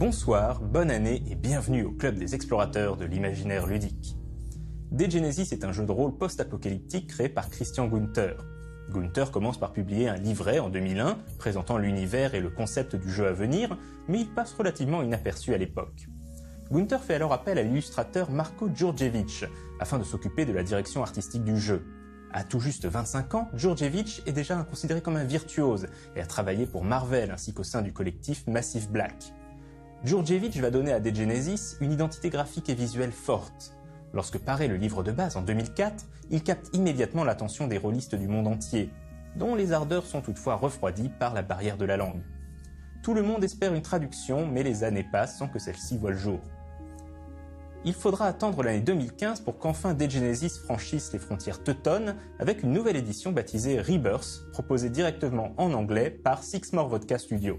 Bonsoir, bonne année et bienvenue au club des explorateurs de l'imaginaire ludique. D-Genesis est un jeu de rôle post-apocalyptique créé par Christian Günther. Günther commence par publier un livret en 2001 présentant l'univers et le concept du jeu à venir, mais il passe relativement inaperçu à l'époque. Günther fait alors appel à l'illustrateur Marko Djurdjevic afin de s'occuper de la direction artistique du jeu. À tout juste 25 ans, Djurdjevic est déjà considéré comme un virtuose et a travaillé pour Marvel ainsi qu'au sein du collectif Massive Black. Djurdjevic va donner à D-Genesis une identité graphique et visuelle forte. Lorsque paraît le livre de base en 2004, il capte immédiatement l'attention des rôlistes du monde entier, dont les ardeurs sont toutefois refroidies par la barrière de la langue. Tout le monde espère une traduction, mais les années passent sans que celle-ci voie le jour. Il faudra attendre l'année 2015 pour qu'enfin D-Genesis franchisse les frontières teutones avec une nouvelle édition baptisée Rebirth, proposée directement en anglais par Six More Vodka Studio.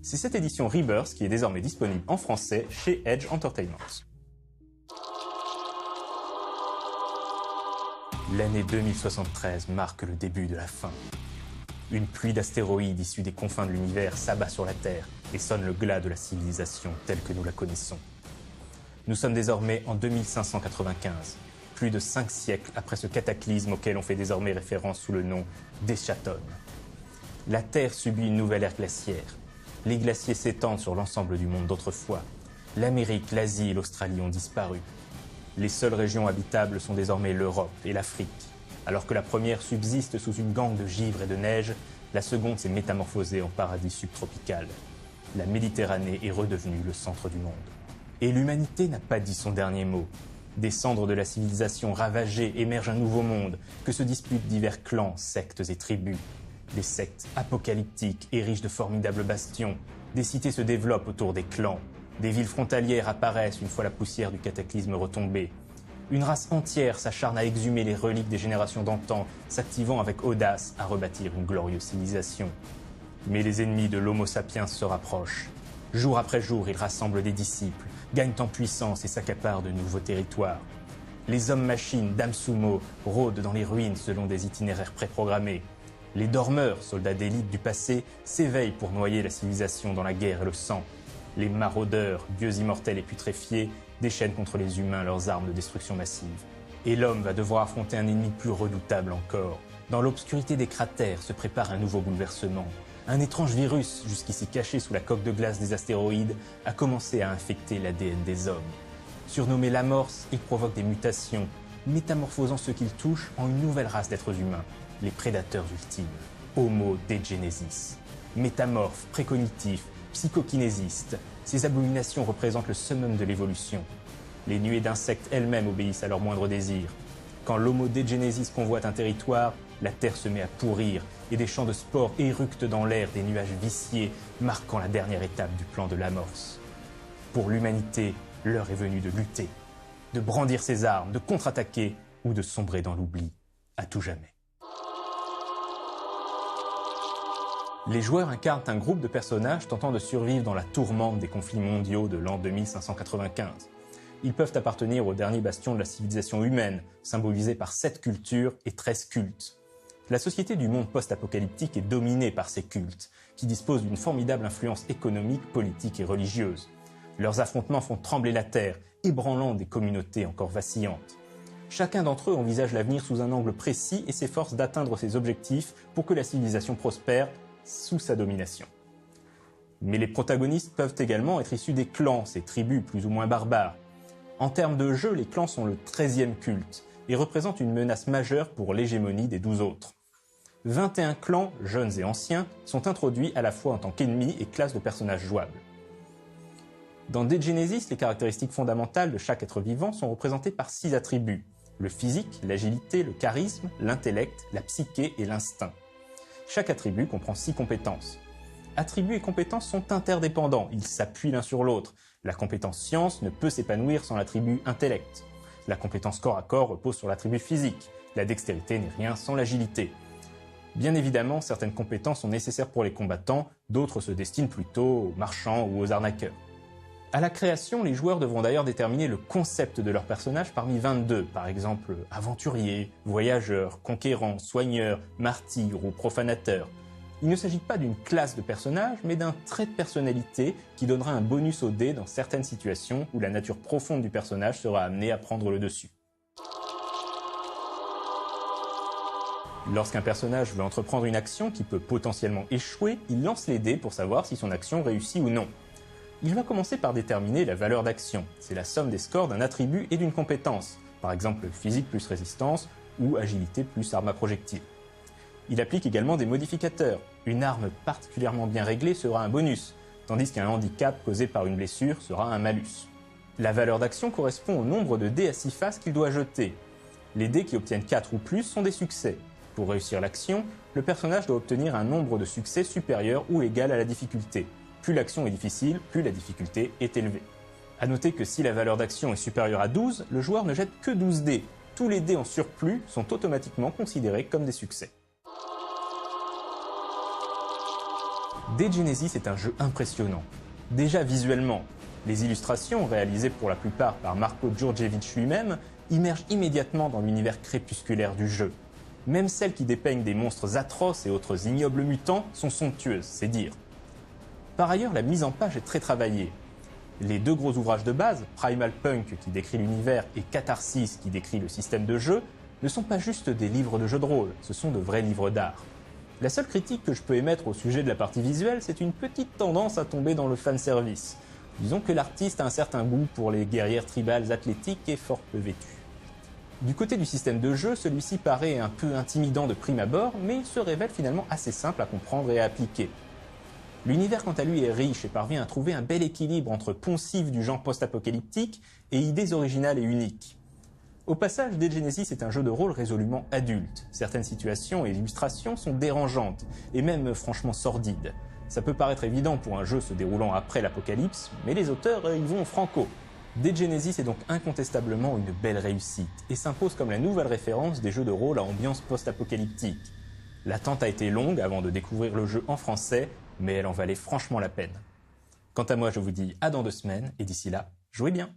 C'est cette édition Rebirth qui est désormais disponible en français chez Edge Entertainment. L'année 2073 marque le début de la fin. Une pluie d'astéroïdes issus des confins de l'univers s'abat sur la Terre et sonne le glas de la civilisation telle que nous la connaissons. Nous sommes désormais en 2595, plus de 5 siècles après ce cataclysme auquel on fait désormais référence sous le nom d'Eschaton. La Terre subit une nouvelle ère glaciaire. Les glaciers s'étendent sur l'ensemble du monde d'autrefois. L'Amérique, l'Asie et l'Australie ont disparu. Les seules régions habitables sont désormais l'Europe et l'Afrique. Alors que la première subsiste sous une gangue de givre et de neige, la seconde s'est métamorphosée en paradis subtropical. La Méditerranée est redevenue le centre du monde. Et l'humanité n'a pas dit son dernier mot. Des cendres de la civilisation ravagée émerge un nouveau monde que se disputent divers clans, sectes et tribus. Des sectes apocalyptiques érigent de formidables bastions. Des cités se développent autour des clans. Des villes frontalières apparaissent une fois la poussière du cataclysme retombée. Une race entière s'acharne à exhumer les reliques des générations d'antan, s'activant avec audace à rebâtir une glorieuse civilisation. Mais les ennemis de l'Homo sapiens se rapprochent. Jour après jour, ils rassemblent des disciples, gagnent en puissance et s'accaparent de nouveaux territoires. Les hommes-machines d'Amsumo rôdent dans les ruines selon des itinéraires préprogrammés. Les dormeurs, soldats d'élite du passé, s'éveillent pour noyer la civilisation dans la guerre et le sang. Les maraudeurs, dieux immortels et putréfiés, déchaînent contre les humains leurs armes de destruction massive. Et l'homme va devoir affronter un ennemi plus redoutable encore. Dans l'obscurité des cratères se prépare un nouveau bouleversement. Un étrange virus, jusqu'ici caché sous la coque de glace des astéroïdes, a commencé à infecter l'ADN des hommes. Surnommé l'amorce, il provoque des mutations, métamorphosant ceux qu'il touche en une nouvelle race d'êtres humains, les prédateurs ultimes, Homo D-Genesis. Métamorphes, précognitifs, psychokinésistes, ces abominations représentent le summum de l'évolution. Les nuées d'insectes elles-mêmes obéissent à leurs moindres désirs. Quand l'Homo D-Genesis convoite un territoire, la terre se met à pourrir et des champs de spores éructent dans l'air des nuages viciés, marquant la dernière étape du plan de l'amorce. Pour l'humanité, l'heure est venue de lutter, de brandir ses armes, de contre-attaquer ou de sombrer dans l'oubli, à tout jamais. Les joueurs incarnent un groupe de personnages tentant de survivre dans la tourmente des conflits mondiaux de l'an 2595. Ils peuvent appartenir au dernier bastion de la civilisation humaine, symbolisé par 7 cultures et 13 cultes. La société du monde post-apocalyptique est dominée par ces cultes, qui disposent d'une formidable influence économique, politique et religieuse. Leurs affrontements font trembler la terre, ébranlant des communautés encore vacillantes. Chacun d'entre eux envisage l'avenir sous un angle précis et s'efforce d'atteindre ses objectifs pour que la civilisation prospère sous sa domination. Mais les protagonistes peuvent également être issus des clans, ces tribus plus ou moins barbares. En termes de jeu, les clans sont le 13e culte et représentent une menace majeure pour l'hégémonie des 12 autres. 21 clans, jeunes et anciens, sont introduits à la fois en tant qu'ennemis et classes de personnages jouables. Dans D-Genesis, les caractéristiques fondamentales de chaque être vivant sont représentées par 6 attributs: le physique, l'agilité, le charisme, l'intellect, la psyché et l'instinct. Chaque attribut comprend 6 compétences. Attributs et compétences sont interdépendants, ils s'appuient l'un sur l'autre. La compétence science ne peut s'épanouir sans l'attribut intellect. La compétence corps à corps repose sur l'attribut physique. La dextérité n'est rien sans l'agilité. Bien évidemment, certaines compétences sont nécessaires pour les combattants, d'autres se destinent plutôt aux marchands ou aux arnaqueurs. À la création, les joueurs devront d'ailleurs déterminer le concept de leur personnage parmi 22, par exemple aventurier, voyageur, conquérant, soigneur, martyr ou profanateur. il ne s'agit pas d'une classe de personnages, mais d'un trait de personnalité qui donnera un bonus au dé dans certaines situations où la nature profonde du personnage sera amenée à prendre le dessus. Lorsqu'un personnage veut entreprendre une action qui peut potentiellement échouer, il lance les dés pour savoir si son action réussit ou non. Il va commencer par déterminer la valeur d'action. C'est la somme des scores d'un attribut et d'une compétence, par exemple physique plus résistance ou agilité plus arme à projectile. Il applique également des modificateurs. Une arme particulièrement bien réglée sera un bonus, tandis qu'un handicap causé par une blessure sera un malus. La valeur d'action correspond au nombre de dés à 6 faces qu'il doit jeter. Les dés qui obtiennent 4 ou plus sont des succès. Pour réussir l'action, le personnage doit obtenir un nombre de succès supérieur ou égal à la difficulté. Plus l'action est difficile, plus la difficulté est élevée. A noter que si la valeur d'action est supérieure à 12, le joueur ne jette que 12 dés. Tous les dés en surplus sont automatiquement considérés comme des succès. Dead Genesis est un jeu impressionnant. Déjà visuellement, les illustrations, réalisées pour la plupart par Marko Djurdjevic lui-même, immergent immédiatement dans l'univers crépusculaire du jeu. Même celles qui dépeignent des monstres atroces et autres ignobles mutants sont somptueuses, c'est dire. Par ailleurs, la mise en page est très travaillée. Les deux gros ouvrages de base, Primal Punk qui décrit l'univers et Catharsis qui décrit le système de jeu, ne sont pas juste des livres de jeux de rôle, ce sont de vrais livres d'art. La seule critique que je peux émettre au sujet de la partie visuelle, c'est une petite tendance à tomber dans le fanservice. Disons que l'artiste a un certain goût pour les guerrières tribales athlétiques et fort peu vêtues. Du côté du système de jeu, celui-ci paraît un peu intimidant de prime abord, mais il se révèle finalement assez simple à comprendre et à appliquer. L'univers quant à lui est riche et parvient à trouver un bel équilibre entre poncifs du genre post-apocalyptique et idées originales et uniques. Au passage, Dead Genesis est un jeu de rôle résolument adulte. Certaines situations et illustrations sont dérangeantes, et même franchement sordides. Ça peut paraître évident pour un jeu se déroulant après l'apocalypse, mais les auteurs y vont franco. Dead Genesis est donc incontestablement une belle réussite, et s'impose comme la nouvelle référence des jeux de rôle à ambiance post-apocalyptique. L'attente a été longue avant de découvrir le jeu en français, mais elle en valait franchement la peine. Quant à moi, je vous dis à dans 2 semaines, et d'ici là, jouez bien!